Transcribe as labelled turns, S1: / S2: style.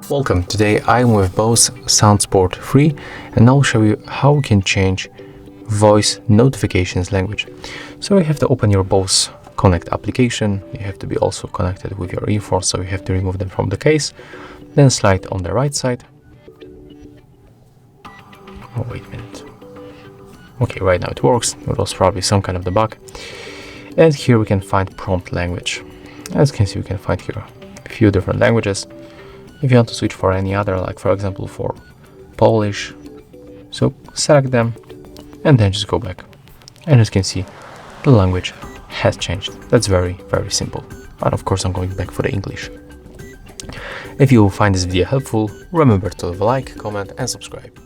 S1: Welcome, today I'm with Bose SoundSport 3 and I'll show you how we can change voice notifications language. So you have to open your Bose Connect application, you have to be also connected with your earphones, so you have to remove them from the case, then slide on the right side. Oh, wait a minute. Okay, right now it works, it was probably some kind of the bug. And here we can find prompt language. As you can see, we can find here a few different languages. If you want to switch for any other, like for example for Polish, so select them and then just go back. And as you can see, the language has changed. That's very, very simple. And of course I'm going back for the English. If you find this video helpful, remember to leave a like, comment and subscribe.